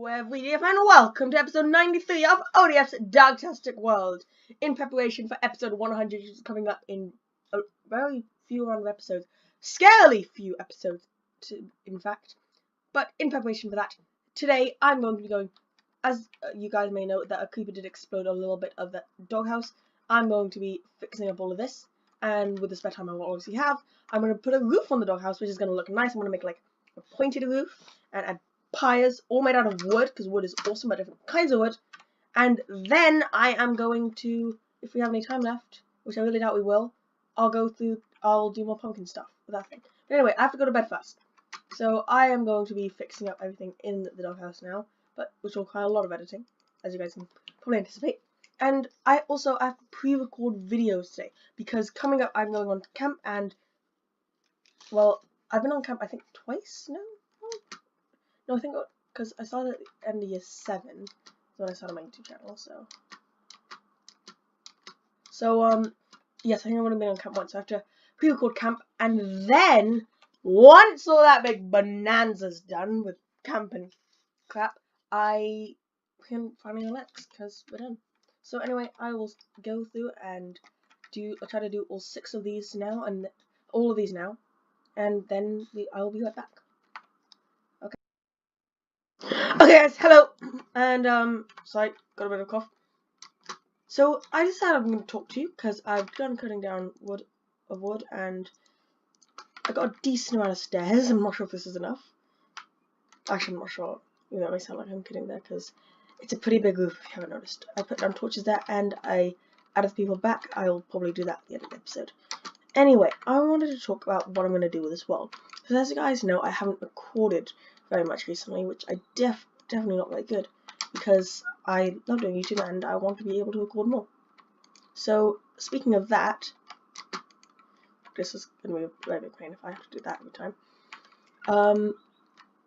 everyone, and welcome to episode 93 of ODF'S Dogtastic World. In preparation for episode 100, which is coming up in a very few round of episodes. Scarily few episodes, in fact. But in preparation for that, today I'm going to be going, as you guys may know, that a creeper did explode a little bit of the doghouse. I'm going to be fixing up all of this, and with the spare time I will obviously have, I'm going to put a roof on the doghouse, which is going to look nice. I'm going to make like a pointed roof, and add piers, all made out of wood, because wood is awesome, but different kinds of wood. And then I am going to, if we have any time left, which I really doubt we will, I'll do more pumpkin stuff with that thing. But anyway, I have to go to bed first. So I am going to be fixing up everything in the doghouse now, but which will require a lot of editing, as you guys can probably anticipate. And I also have to pre-record videos today, because coming up I'm going on camp, and, well, I've been on camp I think twice now? No, I think because I started at the end of year 7 when I started my YouTube channel, so yes, I think I'm going to be on camp once, so I have to pre-record camp, and then once all that big bonanza's done with camp and crap, I can finally relax, because we're done. So anyway, I will go through and I'll try to do all 6 of these now, and all of these now, and then I'll be right back. Okay guys, hello, and sorry, got a bit of a cough. So I decided I'm going to talk to you because I've done cutting down wood, and I got a decent amount of stairs. I'm not sure if this is enough. Actually, I'm not sure. You know, it may sound like I'm kidding there because it's a pretty big roof if you haven't noticed. I put down torches there, and I added the people back. I'll probably do that at the end of the episode. Anyway, I wanted to talk about what I'm going to do with this world, because as you guys know, I haven't recorded very much recently, which I definitely not very good, because I love doing YouTube and I want to be able to record more. So speaking of that, this is going to be a very big pain if I have to do that every time.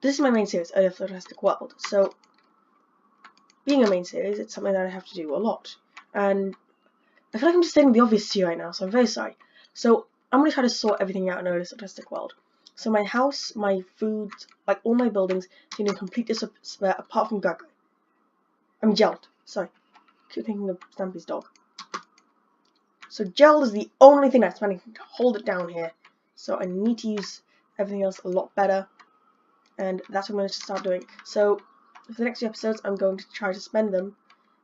This is my main series, ODF'S Dogtastic World. So being a main series, it's something that I have to do a lot, and I feel like I'm just saying the obvious to you right now, so I'm very sorry. So I'm going to try to sort everything out in ODF'S Dogtastic World. So my house, my food, like all my buildings, seem in complete disrepair apart from Gug. I'm Gelled. Sorry. Keep thinking of Stampy's dog. So Gelled is the only thing that's managing to hold it down here. So I need to use everything else a lot better. And that's what I'm going to start doing. So for the next few episodes, I'm going to try to spend them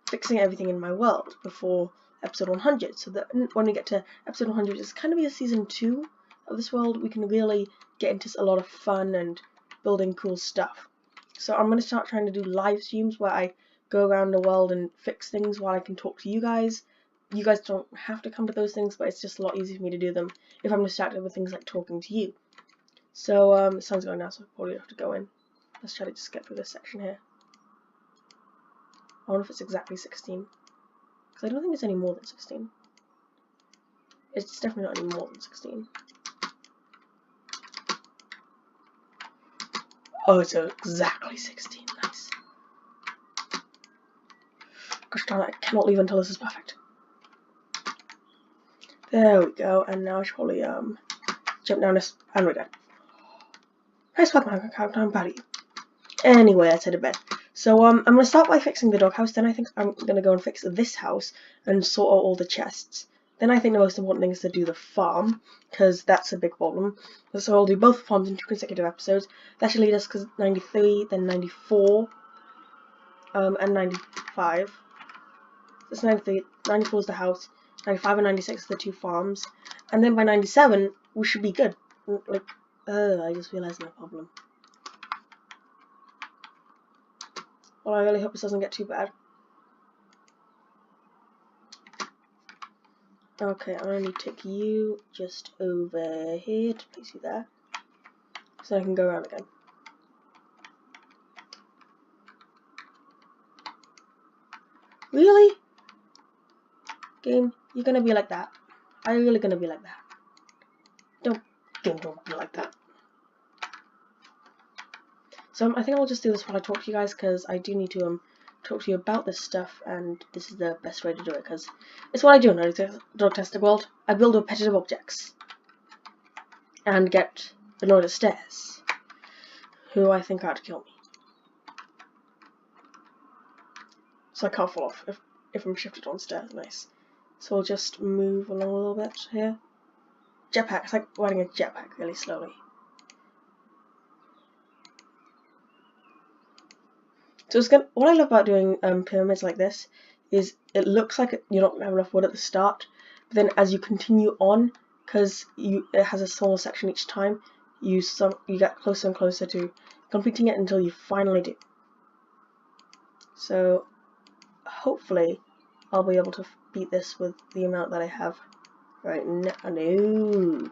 fixing everything in my world before episode 100. So that when we get to episode 100, it's kind of be a season 2 of this world. We can really get into a lot of fun and building cool stuff. So I'm going to start trying to do live streams where I go around the world and fix things while I can talk to you guys. You guys don't have to come to those things, but it's just a lot easier for me to do them if I'm distracted with things like talking to you. So the sun's going now, so I probably have to go in. Let's try to just get through this section here. I wonder if it's exactly 16, because I don't think it's any more than 16. It's definitely not any more than 16. Oh, it's exactly 16. Nice. Gosh darn it, I cannot leave until this is perfect. There we go, and now I should probably jump down this, and we're done. Nice work, man. I'm proud of you. Anyway, let's head to bed. So I'm going to start by fixing the doghouse, then I think I'm going to go and fix this house and sort out all the chests. Then I think the most important thing is to do the farm, because that's a big problem. So I'll do both farms in 2 consecutive episodes. That should lead us to 93, then 94, and 95. That's 93, 94 is the house, 95 and 96 are the 2 farms, and then by 97 we should be good. Like, I just realised my problem. Well, I really hope this doesn't get too bad. Okay, I'm going to need to take you just over here to place you there, so I can go around again. Really? Game, you're going to be like that? Are you really going to be like that? Don't be like that. So I think I'll just do this while I talk to you guys, because I do need to talk to you about this stuff, and this is the best way to do it, because it's what I do in Dogtastic World. I build repetitive objects and get annoyed at stairs, who I think are out to kill me. so I can't fall off if I'm shifted on stairs. Nice. So we'll just move along a little bit here. Jetpack. It's like riding a jetpack really slowly. So it's good. What I love about doing pyramids like this is it looks like you're not going to have enough wood at the start, but then as you continue on, because it has a smaller section each time, you get closer and closer to completing it until you finally do. So hopefully I'll be able to beat this with the amount that I have right now. No.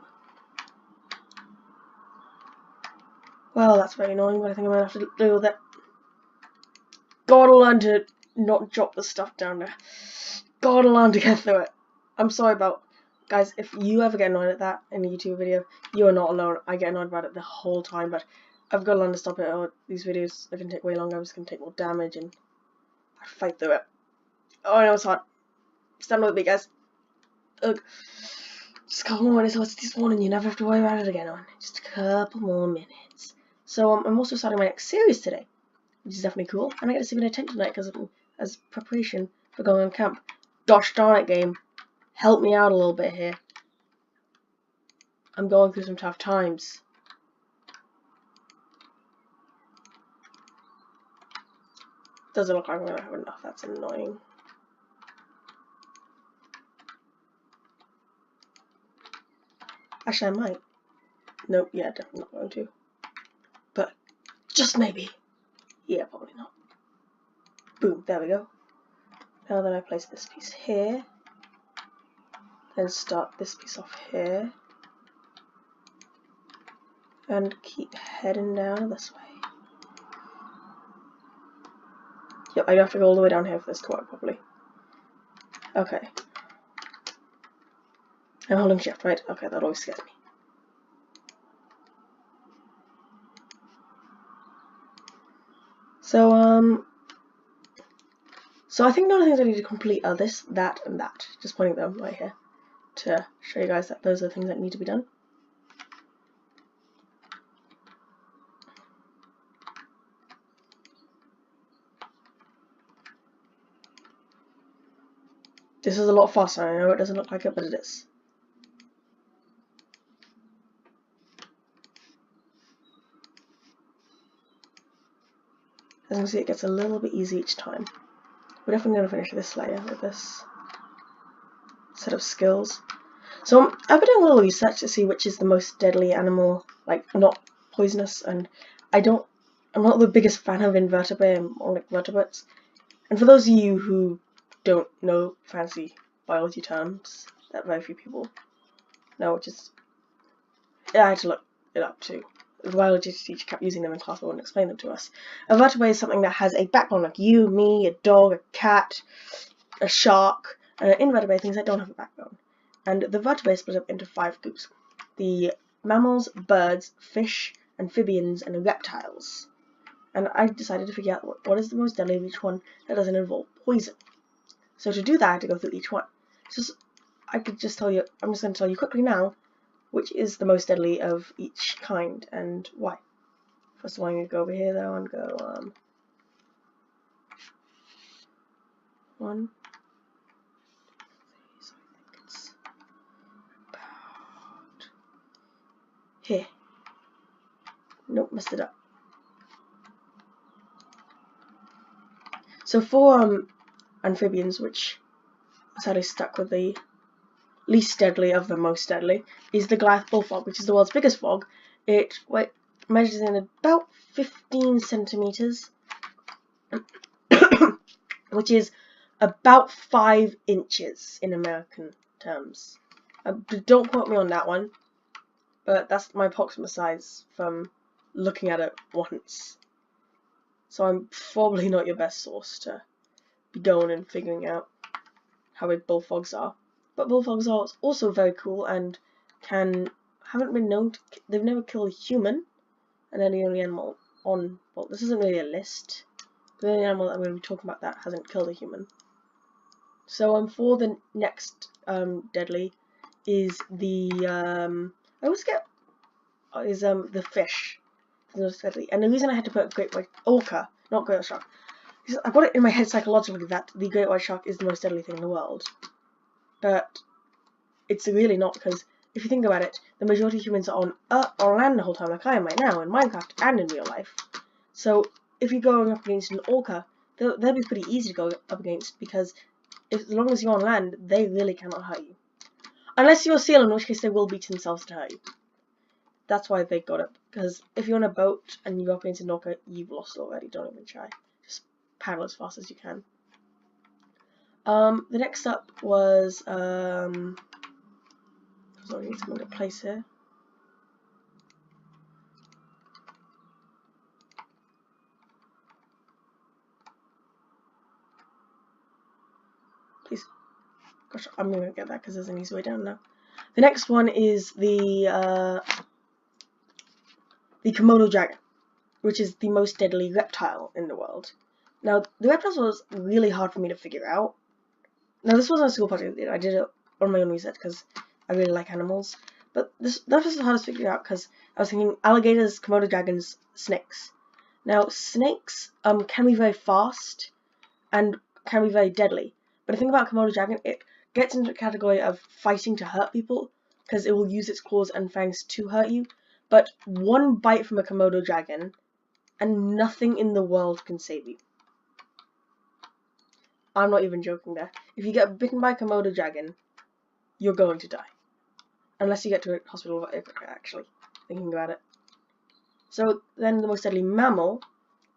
Well, that's very annoying, but I think I'm going to have to deal with it. Gotta learn to not drop the stuff down there. Gotta learn to get through it. I'm sorry about... Guys, if you ever get annoyed at that in a YouTube video, you are not alone. I get annoyed about it the whole time, but I've got to learn to stop it, or these videos are going to take way longer. I'm just going to take more damage, and I fight through it. Oh, I know it's hard. Stand with me, guys. Ugh. Just a couple more minutes, let's this one, and you never have to worry about it again. Just a couple more minutes. So I'm also starting my next series today, which is definitely cool, and I get to see an attempt tonight because as preparation for going on camp. Gosh darn it, game. Help me out a little bit here. I'm going through some tough times. Doesn't look like I'm going to have enough. That's annoying. Actually, I might. Nope, yeah, definitely not going to. But, just maybe. Yeah, probably not. Boom, there we go. Now then I place this piece here. Then start this piece off here. And keep heading down this way. Yep, I have to go all the way down here for this to work properly. Okay. I'm holding shift, right? Okay, that always scares me. So I think the only things I need to complete are this, that, and that. Just pointing them right here to show you guys that those are the things that need to be done. This is a lot faster. I know it doesn't look like it, but it is. As you can see, it gets a little bit easier each time. We're definitely going to finish this layer with this set of skills. So I've been doing a little research to see which is the most deadly animal, like not poisonous, and I'm not the biggest fan of invertebrate, I'm more like vertebrates. And for those of you who don't know fancy biology terms that very few people know, which is, I had to look it up too. The biology teacher kept using them in class but wouldn't explain them to us. A vertebrate is something that has a backbone, like you, me, a dog, a cat, a shark, and invertebrate things that don't have a backbone. And the vertebrae split up into 5 groups: the mammals, birds, fish, amphibians, and reptiles. And I decided to figure out what is the most deadly of each one that doesn't involve poison. So to do that, I had to go through each one. So I could just tell you, I'm just going to tell you quickly now, which is the most deadly of each kind and why. First of all, I'm going to go over here though and go, 1, 2, 3, so I think it's about here. Nope, messed it up. So for amphibians, which sadly stuck with the least deadly of the most deadly, is the Goliath bullfrog, which is the world's biggest frog. It measures in about 15 centimeters, which is about 5 inches in American terms. Don't quote me on that one, but that's my approximate size from looking at it once. So I'm probably not your best source to be going and figuring out how big bullfrogs are. But bullfrogs are also very cool and haven't been known to, they've never killed a human, and they're the only animal on, well, this isn't really a list, but the only animal that I'm going to be talking about that hasn't killed a human. So for the next deadly is the, I always get, is the fish. The most deadly. And the reason I had to put great white orca, not great shark, I've got it in my head psychologically that the great white shark is the most deadly thing in the world. But it's really not, because if you think about it, the majority of humans are on land the whole time, like I am right now, in Minecraft and in real life. So if you're going up against an orca, they'll be pretty easy to go up against, because as long as you're on land, they really cannot hurt you. Unless you're a seal, in which case they will beat themselves to hurt you. That's why they got it, because if you're on a boat and you go up against an orca, you've lost already, don't even try. Just paddle as fast as you can. The next up was, I need something to place here. Please. Gosh, I'm gonna get that because there's an easy way down now. The next one is the Komodo dragon, which is the most deadly reptile in the world. Now, the reptiles was really hard for me to figure out. Now, this wasn't a school project. I did it on my own research because I really like animals. But that was the hardest to figure out because I was thinking alligators, Komodo dragons, snakes. Now, snakes can be very fast and can be very deadly. But the thing about Komodo dragon, it gets into the category of fighting to hurt people because it will use its claws and fangs to hurt you. But one bite from a Komodo dragon and nothing in the world can save you. I'm not even joking there. If you get bitten by a Komodo dragon, you're going to die. Unless you get to a hospital, actually, thinking about it. So then the most deadly mammal.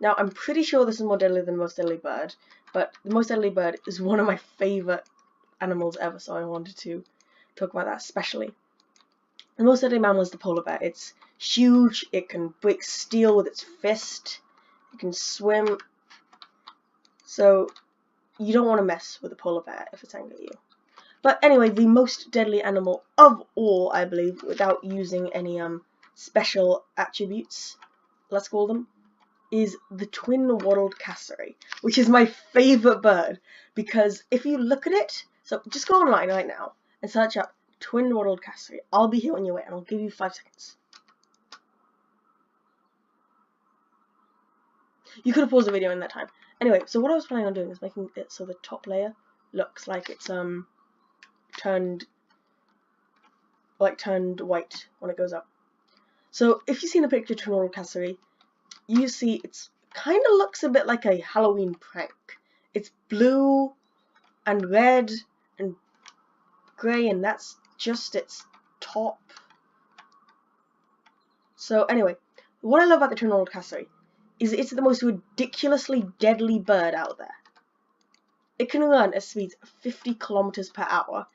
Now I'm pretty sure this is more deadly than the most deadly bird, but the most deadly bird is one of my favourite animals ever, so I wanted to talk about that especially. The most deadly mammal is the polar bear. It's huge, it can break steel with its fist, it can swim, so you don't want to mess with a polar bear if it's angry at you. But anyway, the most deadly animal of all, I believe, without using any special attributes, let's call them, is the twin-wattled cassowary, which is my favourite bird, because if you look at it, so just go online right now and search up twin-wattled cassowary. I'll be here on your way and I'll give you 5 seconds. You could have paused the video in that time. Anyway, so what I was planning on doing is making it so the top layer looks like it's turned white when it goes up. So if you've seen a picture of twin-wattled cassowary, you see it's kind of looks a bit like a Halloween prank. It's blue and red and grey, and that's just its top. So anyway, what I love about the twin-wattled cassowary is it's the most ridiculously deadly bird out there. It can run at speeds of 50 kilometers per hour.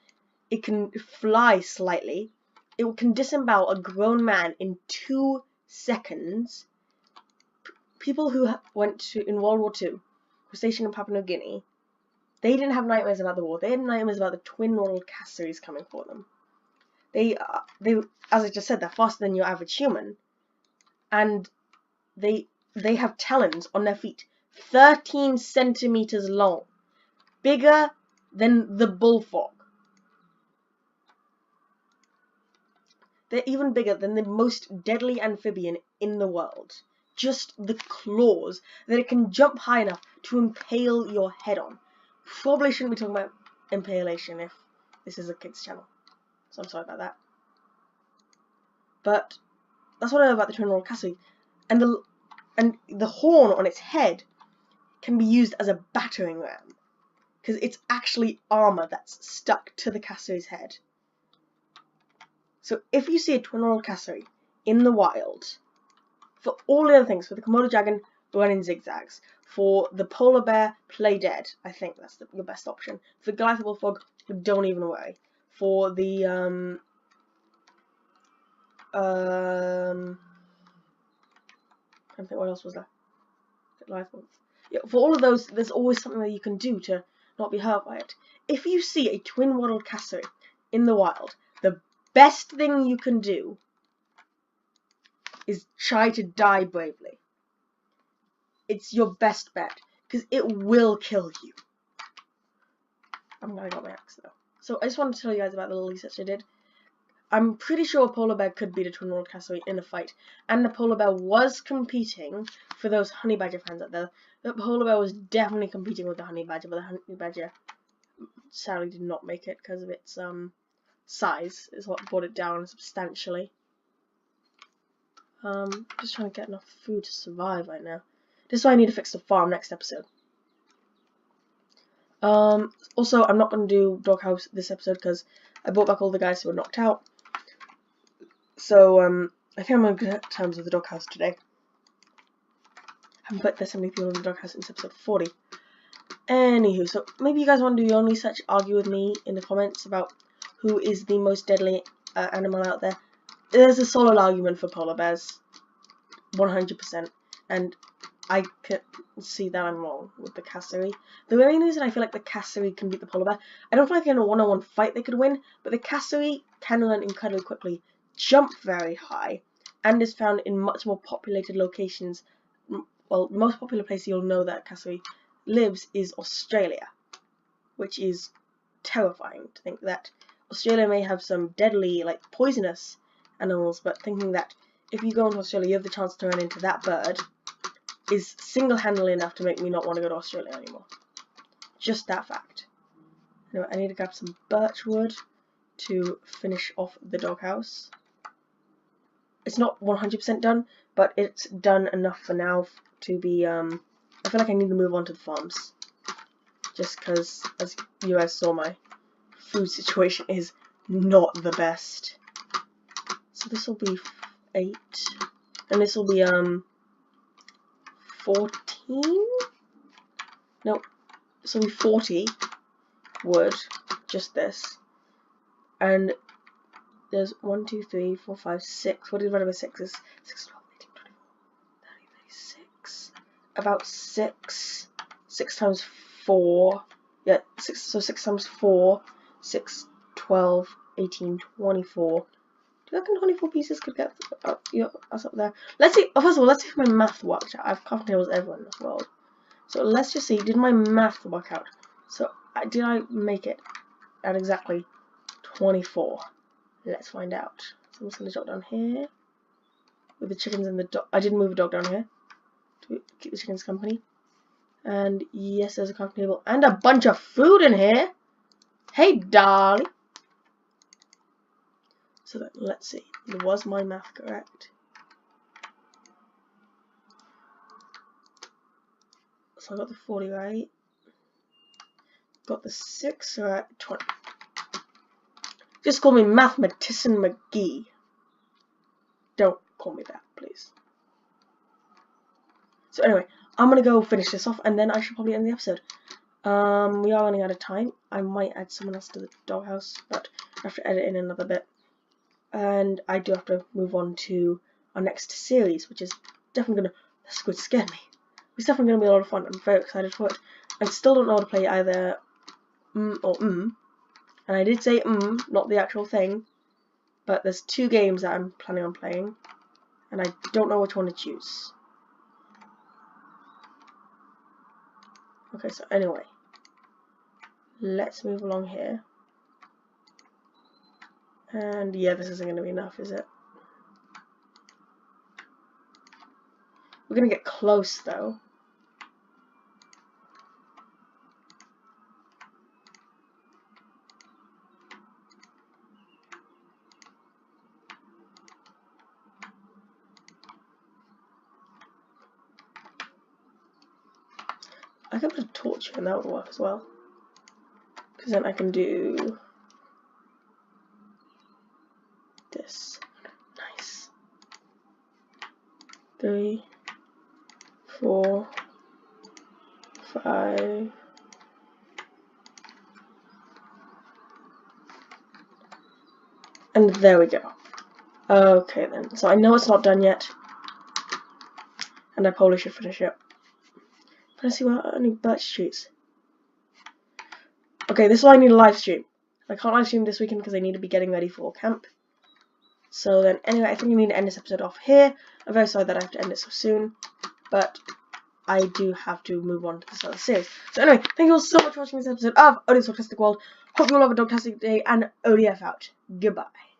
It can fly slightly. It can disembowel a grown man in 2 seconds. People who went in World War II, were stationed in Papua New Guinea, they didn't have nightmares about the war. They had nightmares about the twin-wattled cassowaries coming for them. They, as I just said, they're faster than your average human, and they have talons on their feet, 13 centimeters long, bigger than the bullfrog. They're even bigger than the most deadly amphibian in the world. Just the claws that it can jump high enough to impale your head on. Probably shouldn't be talking about impalation if this is a kids channel, so I'm sorry about that. But that's what I love about the twin-wattled cassowary, and the horn on its head can be used as a battering ram, because it's actually armor that's stuck to the cassowary's head. So if you see a twin-wattled cassowary in the wild, for all the other things, for the Komodo dragon, run in zigzags. For the polar bear, play dead. I think that's the best option. For the Goliath bullfrog, don't even worry. For the I don't think what else was there. Yeah, for all of those, there's always something that you can do to not be hurt by it. If you see a twin-wattled cassowary in the wild, the best thing you can do is try to die bravely. It's your best bet, because it will kill you. I'm glad I got my axe though. So I just wanted to tell you guys about the little research I did. I'm pretty sure a polar bear could beat a twin world cassowary in a fight, and the polar bear was competing. For those honey badger fans out there, the polar bear was definitely competing with the honey badger, but the honey badger sadly did not make it because of its size is what brought it down substantially. Just trying to get enough food to survive right now. This is why I need to fix the farm next episode. Also, I'm not going to do doghouse this episode because I brought back all the guys who were knocked out. So, I think I'm on good terms with the doghouse today. I haven't put this many people in the doghouse since episode 40. Anywho, so maybe you guys want to do your own research, argue with me in the comments about who is the most deadly animal out there. There's a solid argument for polar bears, 100%, and I can see that I'm wrong with the cassowary. The only reason I feel like the cassowary can beat the polar bear, I don't feel like in a one-on-one fight they could win, but the cassowary can learn incredibly quickly, jump very high, and is found in much more populated locations. Well, the most popular place you'll know that cassowary lives is Australia, which is terrifying to think that Australia may have some deadly, like, poisonous animals, but thinking that if you go into Australia you have the chance to run into that bird is single-handedly enough to make me not want to go to Australia anymore. Just that fact. Anyway, I need to grab some birch wood to finish off the doghouse. It's not 100% done, but it's done enough for now to be, I feel like I need to move on to the farms. Just because, as you guys saw, my food situation is not the best. So this will be 8, and this will be, 14? No, this will be 40 wood, just this. And there's 1, 2, 3, 4, 5, 6. What divided by 6 is 6, 12, 18, 24, 30, 36. About 6. 6 times 4. Yeah, 6. So 6 times 4. 6, 12, 18, 24. Do you reckon 24 pieces could get us up there? Let's see. Oh, first of all, let's see if my math worked out. I have crafting tables everywhere in this world. So let's just see. Did my math work out? So did I make it at exactly 24? Let's find out. So I'm just going to jot down here with the chickens and the dog. I did move a dog down here to keep the chickens company. And yes, there's a crafting table and a bunch of food in here. Hey, darling. So then, let's see. Was my math correct? So I got the 40 right. Got the 6 right. 20. Just call me Mathematician McGee. Don't call me that, please. So anyway, I'm gonna go finish this off, and then I should probably end the episode. We are running out of time. I might add someone else to the doghouse, but I have to edit in another bit. And I do have to move on to our next series, which is definitely gonna. That squid scared me. It's definitely gonna be a lot of fun. I'm very excited for it. I still don't know how to play either or and I did say not the actual thing. But there's 2 games that I'm planning on playing, and I don't know which one to choose. Okay, so anyway, let's move along here. And yeah, this isn't going to be enough, is it? We're going to get close, though. I can put a torch here and that would work as well. Because then I can do this. Nice. 3, 4, 5. And there we go. Okay then. So I know it's not done yet. And I probably should finish it. Let's see what any birch trees. Okay, this is why I need a live stream. I can't live stream this weekend because I need to be getting ready for camp. So then, anyway, I think we need to end this episode off here. I'm very sorry that I have to end it so soon, but I do have to move on to this other series. So anyway, thank you all so much for watching this episode of ODF'S Dogtastic World. Hope you all have a dogtastic day, and ODF out. Goodbye.